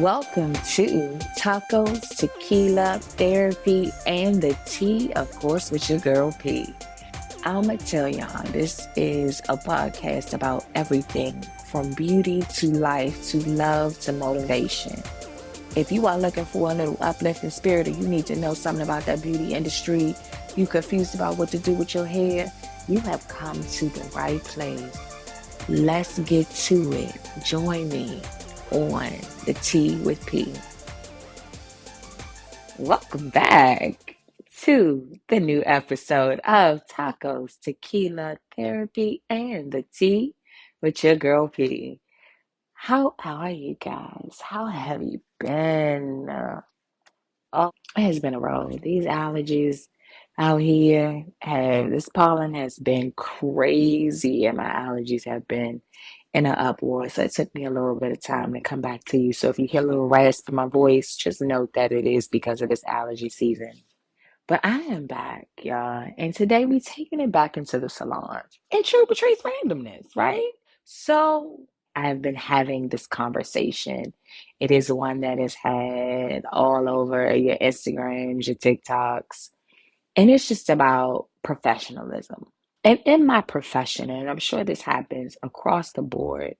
Welcome to Tacos, Tequila, Therapy, and the Tea, of course, with your girl P. I'ma tell y'all, this is a podcast about everything from beauty to life to love to motivation. If you are looking for a little uplifting spirit or you need to know something about that beauty industry, you confused about what to do with your hair, you have come to the right place. Let's get to it. Join me on the Tea with P. Welcome back to the new episode of Tacos, Tequila, Therapy, and the Tea with your girl P. How are you guys? How have you been? It has been a road. These allergies out here this pollen has been crazy, and my allergies have been in an uproar. So it took me a little bit of time to come back to you. So if you hear a little rasp in my voice, just note that it is because of this allergy season. But I am back, y'all. And today we taking it back into the salon. And true Patrice randomness, right? So I've been having this conversation. It is one that is had all over your Instagrams, your TikToks. And it's just about professionalism. And in my profession, and I'm sure this happens across the board,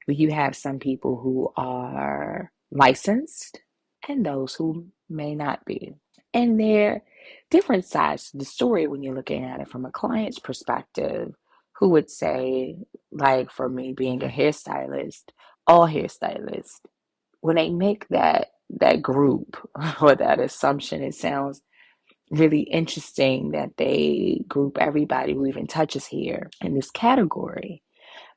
where you have some people who are licensed and those who may not be. And there are different sides to the story when you're looking at it from a client's perspective, who would say, like for me being a hairstylist, all hairstylists, when they make that group or that assumption, it sounds really interesting that they group everybody who even touches hair in this category.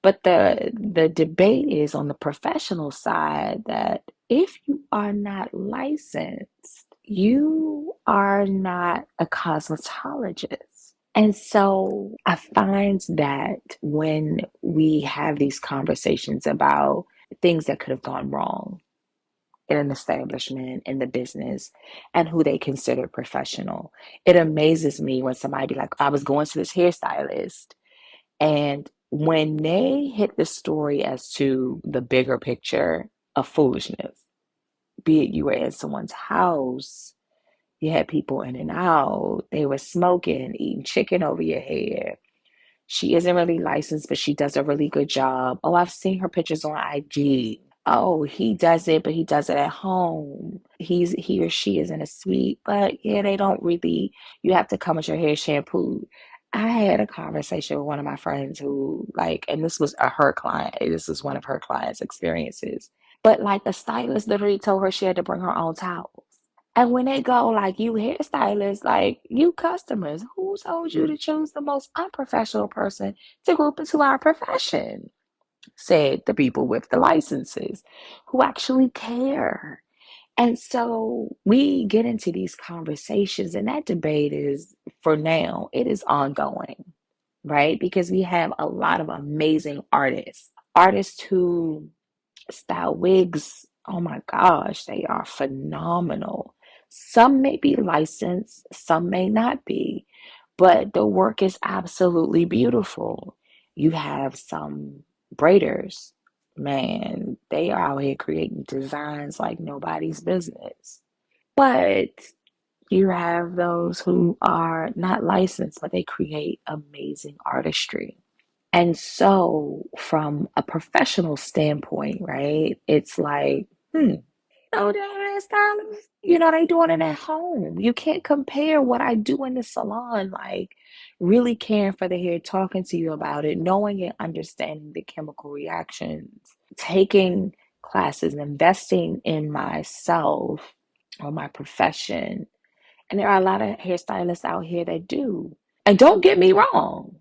But the debate is on the professional side that if you are not licensed, you are not a cosmetologist. And so I find that when we have these conversations about things that could have gone wrong in an establishment, in the business, and who they consider professional, it amazes me when somebody be like, I was going to this hairstylist, and when they hit the story as to the bigger picture of foolishness, be it you were in someone's house, you had people in and out, they were smoking, eating chicken over your head. She isn't really licensed, but she does a really good job. Oh, I've seen her pictures on IG. Oh, he does it, but he does it at home. He or she is in a suite, but yeah, they don't really, you have to come with your hair shampooed. I had a conversation with one of my friends who, like, and this was her client. This was one of her clients' experiences. But like the stylist literally told her she had to bring her own towels. And when they go, like, you hairstylists, like, you customers, who told you to choose the most unprofessional person to group into our profession? Said the people with the licenses who actually care. And so we get into these conversations, and that debate is, for now, it is ongoing, right? Because we have a lot of amazing artists who style wigs. Oh my gosh, they are phenomenal. Some may be licensed, some may not be, but the work is absolutely beautiful. You have some braiders, man, they are out here creating designs like nobody's business. But you have those who are not licensed, but they create amazing artistry. And so, from a professional standpoint, right, it's like, they're hairstylists. They doing it at home. You can't compare what I do in the salon, like really caring for the hair, talking to you about it, knowing and understanding the chemical reactions, taking classes, investing in myself or my profession. And there are a lot of hairstylists out here that do. And don't get me wrong,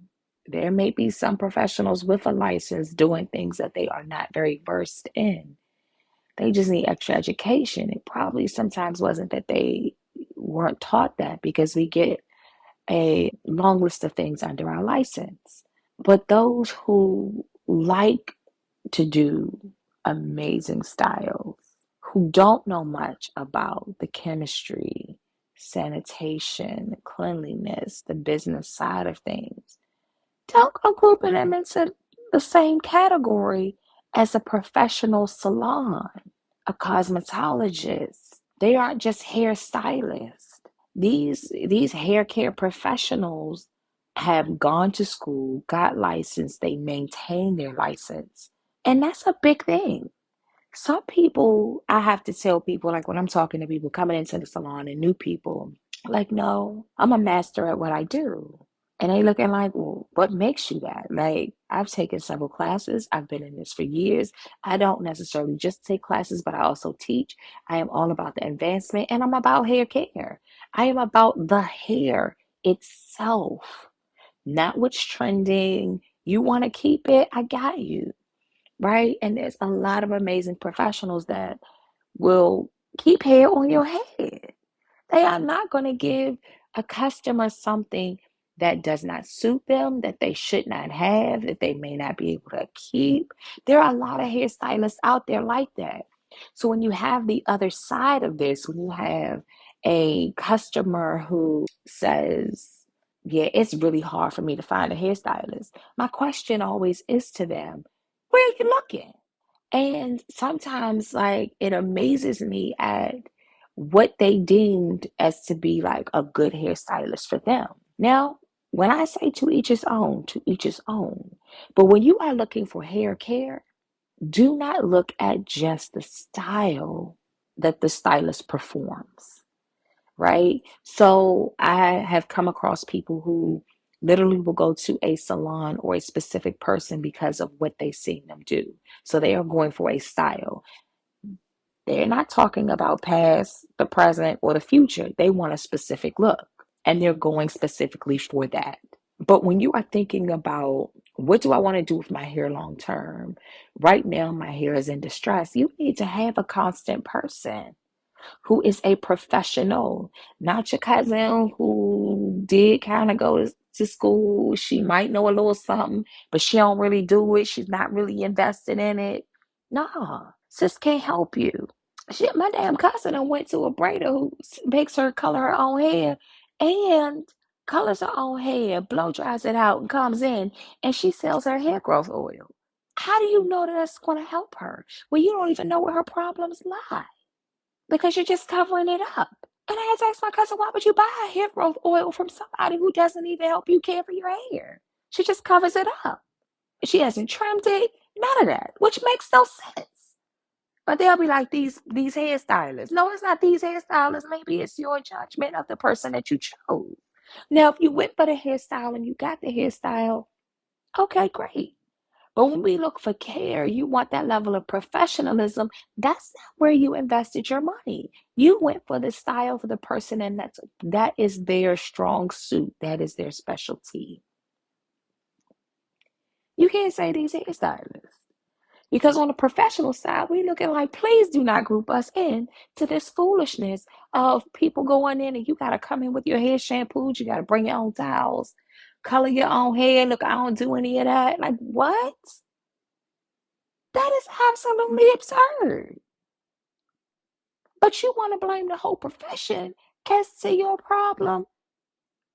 there may be some professionals with a license doing things that they are not very versed in. They just need extra education. It probably sometimes wasn't that they weren't taught that, because we get a long list of things under our license. But those who like to do amazing styles, who don't know much about the chemistry, sanitation, cleanliness, the business side of things, don't go grouping them into the same category as a professional salon. a cosmetologist. They aren't just hairstylists. These hair care professionals have gone to school, got licensed, they maintain their license. And that's a big thing. Some people, I have to tell people, like when I'm talking to people coming into the salon and new people, like, no, I'm a master at what I do. And they looking like, well, what makes you that? Like, I've taken several classes. I've been in this for years. I don't necessarily just take classes, but I also teach. I am all about the advancement and I'm about hair care. I am about the hair itself, not what's trending. You want to keep it? I got you. Right. And there's a lot of amazing professionals that will keep hair on your head. They are not going to give a customer something that does not suit them, that they should not have, that they may not be able to keep. There are a lot of hairstylists out there like that. So when you have the other side of this, when you have a customer who says, yeah, it's really hard for me to find a hairstylist. My question always is to them, where are you looking? And sometimes, like, it amazes me at what they deemed as to be like a good hairstylist for them. Now, when I say to each his own, to each his own. But when you are looking for hair care, do not look at just the style that the stylist performs, right? So I have come across people who literally will go to a salon or a specific person because of what they've seen them do. So they are going for a style. They're not talking about past, the present, or the future. They want a specific look, and they're going specifically for that. But when you are thinking about what do I want to do with my hair long term? Right now, my hair is in distress. You need to have a constant person who is a professional, not your cousin who did kind of go to school. She might know a little something, but she don't really do it. She's not really invested in it. Nah, sis can't help you. Shit, my damn cousin I went to a braider who makes her color her own hair and colors her own hair, blow dries it out, and comes in and she sells her hair growth oil. How do you know that that's going to help her? Well, you don't even know where her problems lie because you're just covering it up. And I had to ask my cousin, why would you buy a hair growth oil from somebody who doesn't even help you care for your hair? She just covers it up. She hasn't trimmed it, none of that, which makes no sense. But they'll be like these hairstylists. No, it's not these hairstylists. Maybe it's your judgment of the person that you chose. Now, if you went for the hairstyle and you got the hairstyle, okay, great. But when we look for care, you want that level of professionalism. That's not where you invested your money. You went for the style for the person, and that is their strong suit. That is their specialty. You can't say these hairstylists. Because on the professional side, we looking like, please do not group us in to this foolishness of people going in and you got to come in with your hair shampooed. You got to bring your own towels, color your own hair. Look, I don't do any of that. Like, what? That is absolutely absurd. But you want to blame the whole profession as to your problem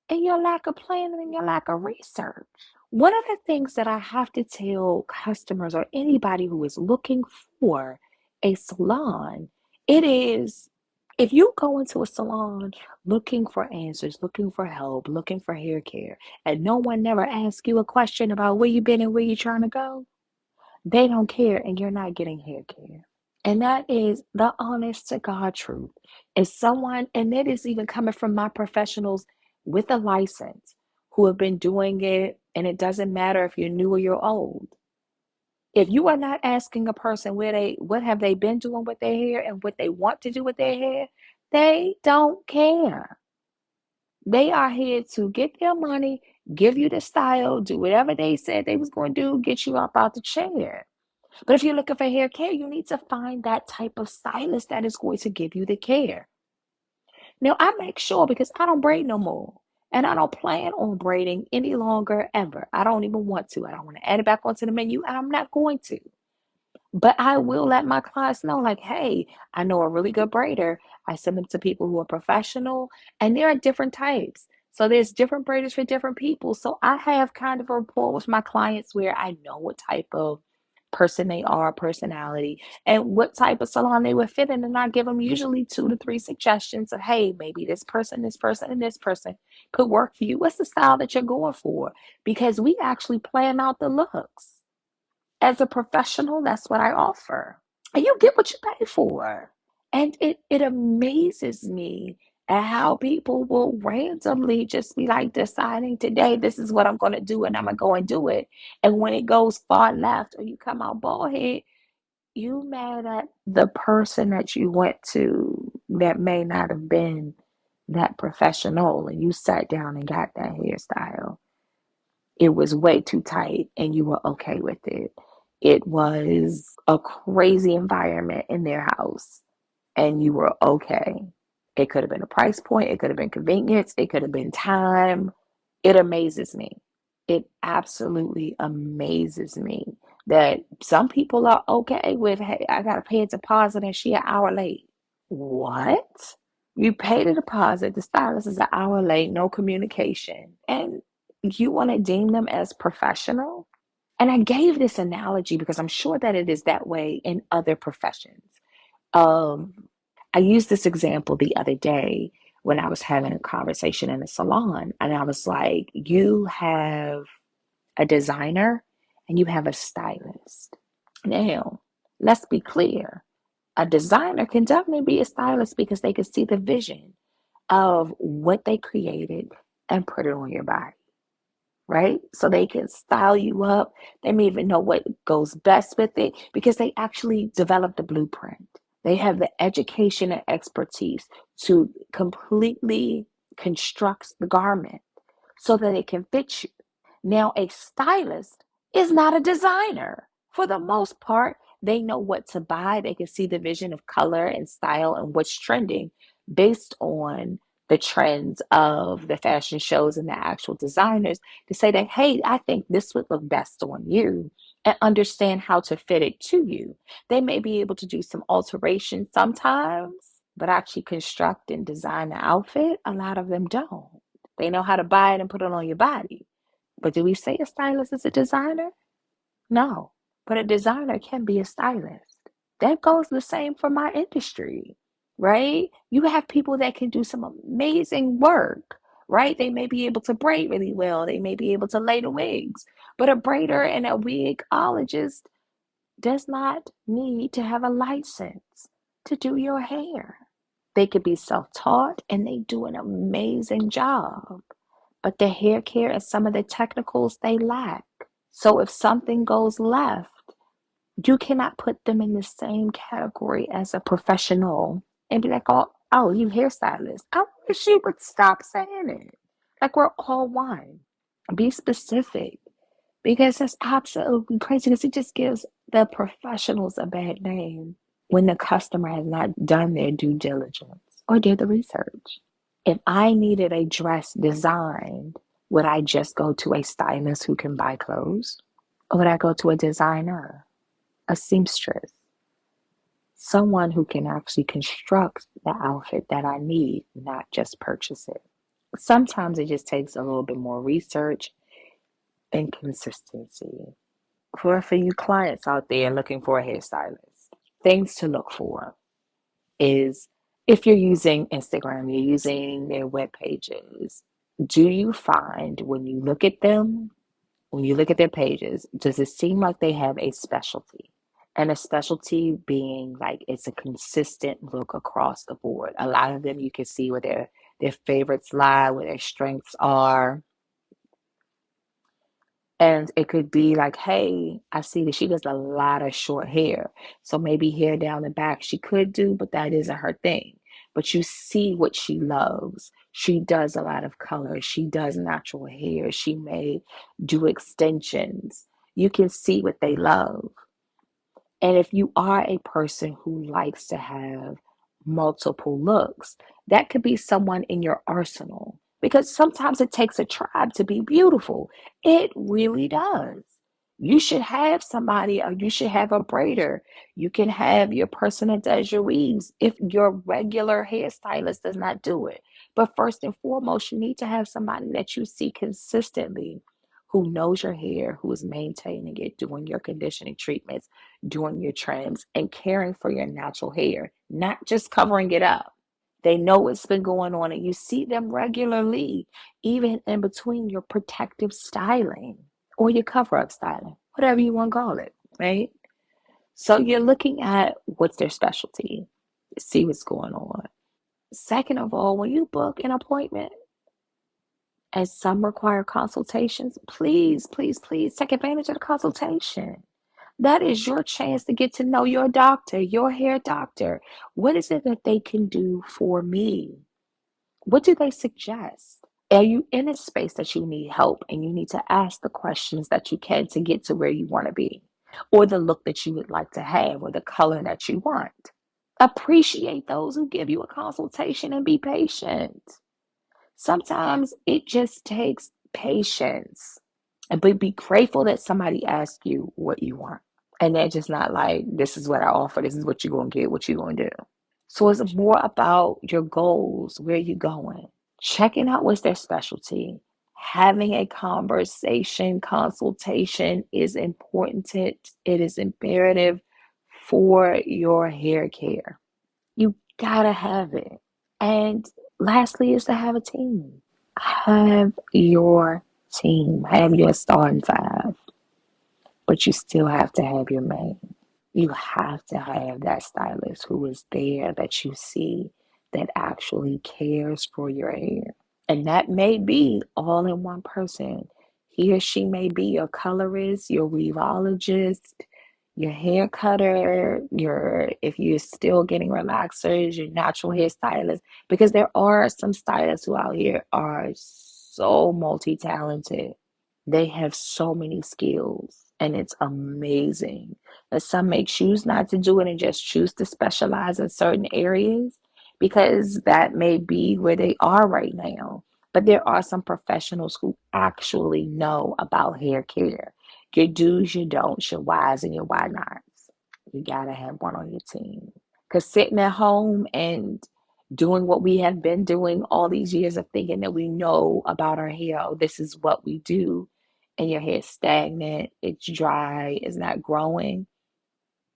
and your lack of planning and your lack of research. One of the things that I have to tell customers or anybody who is looking for a salon, it is if you go into a salon looking for answers, looking for help, looking for hair care, and no one never asks you a question about where you've been and where you're trying to go, they don't care and you're not getting hair care. And that is the honest to God truth. If someone, and that is even coming from my professionals with a license who have been doing it, and it doesn't matter if you're new or you're old. If you are not asking a person what have they been doing with their hair and what they want to do with their hair, they don't care. They are here to get their money, give you the style, do whatever they said they was going to do, get you up out the chair. But if you're looking for hair care, you need to find that type of stylist that is going to give you the care. Now, I make sure because I don't braid no more. And I don't plan on braiding any longer ever. I don't even want to. I don't want to add it back onto the menu, and I'm not going to. But I will let my clients know, like, hey, I know a really good braider. I send them to people who are professional, and there are different types. So there's different braiders for different people. So I have kind of a rapport with my clients where I know what type of person they are, personality, and what type of salon they would fit in. And I give them usually 2 to 3 suggestions of, hey, maybe this person, and this person could work for you. What's the style that you're going for? Because we actually plan out the looks. As a professional, that's what I offer. And you get what you pay for. And it amazes me at how people will randomly just be like deciding today, this is what I'm going to do, and I'm going to go and do it. And when it goes far left or you come out bald head, you mad at the person that you went to that may not have been that professional, and you sat down and got that hairstyle. It was way too tight and you were okay with it. It was a crazy environment in their house and you were okay. It could have been a price point, it could have been convenience, it could have been time. It amazes me. It absolutely amazes me that some people are okay with, hey, I got to pay a deposit and she an hour late. What? You paid a deposit, the stylist is an hour late, no communication, and you want to deem them as professional? And I gave this analogy because I'm sure that it is that way in other professions. Um, I used this example the other day when I was having a conversation in a salon, and I was like, you have a designer and you have a stylist. Now, let's be clear. A designer can definitely be a stylist because they can see the vision of what they created and put it on your body, right? So they can style you up. They may even know what goes best with it because they actually developed the blueprint. They have the education and expertise to completely construct the garment so that it can fit you. Now, a stylist is not a designer. For the most part, they know what to buy. They can see the vision of color and style and what's trending based on the trends of the fashion shows and the actual designers to say that, hey, I think this would look best on you and understand how to fit it to you. They may be able to do some alterations sometimes, but actually construct and design the outfit, a lot of them don't. They know how to buy it and put it on your body. But do we say a stylist is a designer? No. But a designer can be a stylist. That goes the same for my industry, right? You have people that can do some amazing work, right? They may be able to braid really well. They may be able to lay the wigs. But a braider and a wigologist does not need to have a license to do your hair. They could be self-taught and they do an amazing job. But the hair care and some of the technicals they lack. So if something goes left, you cannot put them in the same category as a professional and be like, oh, you hairstylist. I wish you would stop saying it. Like we're all one. Be specific because that's absolutely crazy because it just gives the professionals a bad name when the customer has not done their due diligence or did the research. If I needed a dress designed, would I just go to a stylist who can buy clothes? Or would I go to a designer, a seamstress, someone who can actually construct the outfit that I need, not just purchase it? Sometimes it just takes a little bit more research and consistency. For you clients out there looking for a hairstylist, things to look for is if you're using Instagram, you're using their web pages, do you find when you look at them, when you look at their pages, does it seem like they have a specialty? And a specialty being like it's a consistent look across the board. A lot of them you can see where their favorites lie, where their strengths are. And it could be like, hey, I see that she does a lot of short hair. So maybe hair down the back she could do, but that isn't her thing. But you see what she loves. She does a lot of color. She does natural hair. She may do extensions. You can see what they love. And if you are a person who likes to have multiple looks, that could be someone in your arsenal because sometimes it takes a tribe to be beautiful. It really does. You should have somebody, or you should have a braider. You can have your person that does your weaves if your regular hairstylist does not do it. But first and foremost, you need to have somebody that you see consistently who knows your hair, who is maintaining it, doing your conditioning treatments, doing your trims, and caring for your natural hair, not just covering it up. They know what's been going on, and you see them regularly, even in between your protective styling or your cover up styling, whatever you want to call it, right? So you're looking at what's their specialty, see what's going on. Second of all, when you book an appointment, as some require consultations, please, please, please take advantage of the consultation. That is your chance to get to know your doctor, your hair doctor. What is it that they can do for me? What do they suggest? Are you in a space that you need help and you need to ask the questions that you can to get to where you want to be, or the look that you would like to have, or the color that you want? Appreciate those who give you a consultation and be patient. Sometimes it just takes patience. But be grateful that somebody asked you what you want. And they're just not like, this is what I offer, this is what you're going to get, what you're going to do. So it's more about your goals, where you're going, checking out what's their specialty. Having a conversation, consultation is important. It is imperative for your hair care. You gotta have it. And lastly is to have a team. Have your team. Have your starting five. But you still have to have your main. You have to have that stylist who is there that you see that actually cares for your hair. And that may be all in one person. He or she may be your colorist, your weavologist, your hair cutter, your if you're still getting relaxers, your natural hair stylist. Because there are some stylists who out here are so multi-talented. They have so many skills and it's amazing. But some may choose not to do it and just choose to specialize in certain areas because that may be where they are right now. But there are some professionals who actually know about hair care. Your do's, your don'ts, your whys, and your why nots. You gotta have one on your team. Because sitting at home and doing what we have been doing all these years of thinking that we know about our hair, oh, this is what we do, and your hair is stagnant, it's dry, it's not growing,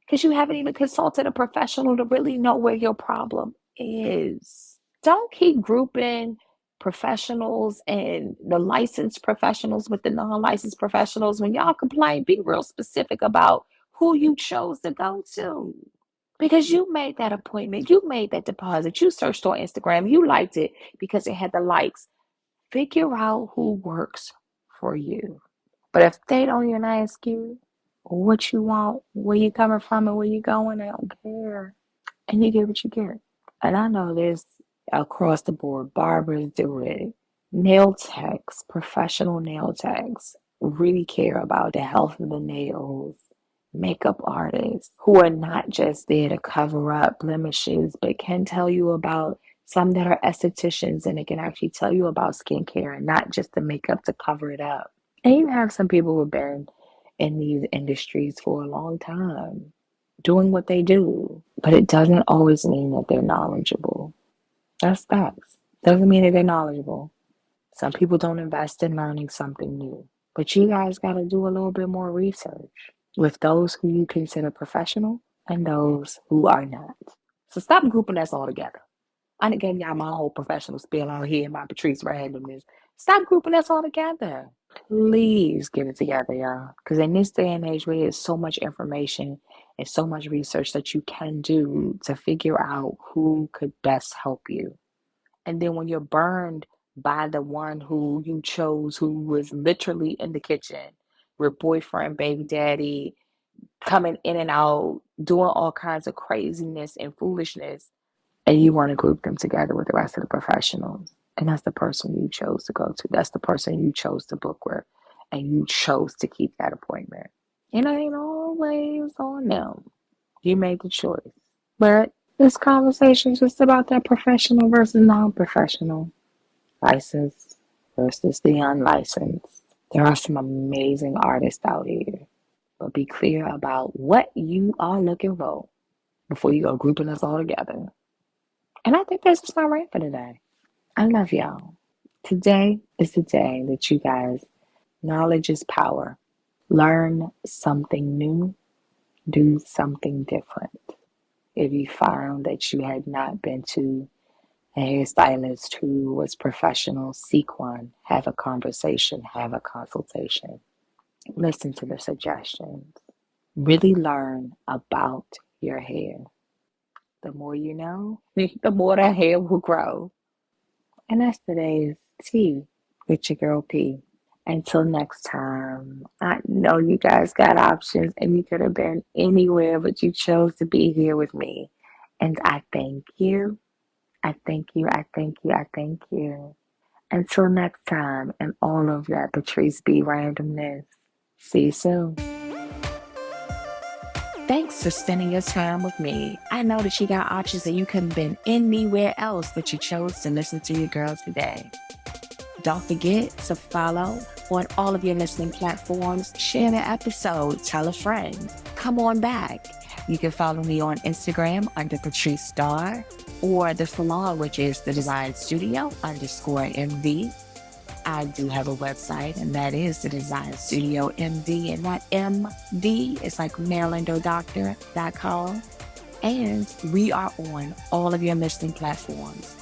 because you haven't even consulted a professional to really know where your problem is. Don't keep grouping professionals and the licensed professionals with the non-licensed professionals. When y'all complain, be real specific about who you chose to go to. Because you made that appointment, you made that deposit, you searched on Instagram, you liked it because it had the likes. Figure out who works for you. But if they don't even ask you what you want, where you coming from, and where you going, I don't care. And you get what you get. And I know there's across the board, barbers do it. Nail techs, professional nail techs, really care about the health of the nails. Makeup artists who are not just there to cover up blemishes, but can tell you about some that are estheticians and it can actually tell you about skincare and not just the makeup to cover it up. And you have some people who've been in these industries for a long time doing what they do, but it doesn't always mean that they're knowledgeable. That's facts. Doesn't mean that they're knowledgeable. Some people don't invest in learning something new, but you guys got to do a little bit more research with those who you consider professional and those who are not. So stop grouping us all together. I done gave y'all my whole professional spiel out here, my Patrice randomness. Stop grouping us all together. Please get it together, y'all. Because in this day and age where there's so much information and so much research that you can do to figure out who could best help you. And then when you're burned by the one who you chose, who was literally in the kitchen with boyfriend, baby daddy, coming in and out, doing all kinds of craziness and foolishness, and you want to group them together with the rest of the professionals. And that's the person you chose to go to. That's the person you chose to book with. And you chose to keep that appointment. And it ain't always on them. You made the choice. But this conversation is just about that professional versus non-professional. Licensed versus the unlicensed. There are some amazing artists out here. But be clear about what you are looking for before you go grouping us all together. And I think that's just my rant for today. I love y'all. Today is the day that you guys Knowledge is power. Learn something new, do something different. If you found that you had not been to a hairstylist who was professional, seek one, have a conversation, have a consultation. Listen to the suggestions. Really learn about your hair. The more you know, the more the hair will grow. And that's today's tea with your girl P. Until next time, I know you guys got options and you could have been anywhere, but you chose to be here with me. And I thank you. I thank you. I thank you. I thank you. Until next time, and all of that Patrice B randomness. See you soon. Thanks for spending your time with me. I know that you got options and you could have been anywhere else, but you chose to listen to your girl today. Don't forget to follow on all of your listening platforms. Share the episode. Tell a friend. Come on back. You can follow me on Instagram under Patrice Star or the Salon, which is the Design Studio _MD. I do have a website, and that is the Design Studio MD, and that MD is like MarylandDoctor.com. And we are on all of your listening platforms.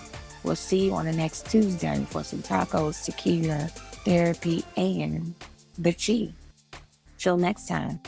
We'll see you on the next Tuesday for some tacos, tequila, therapy, and the tea. Till next time.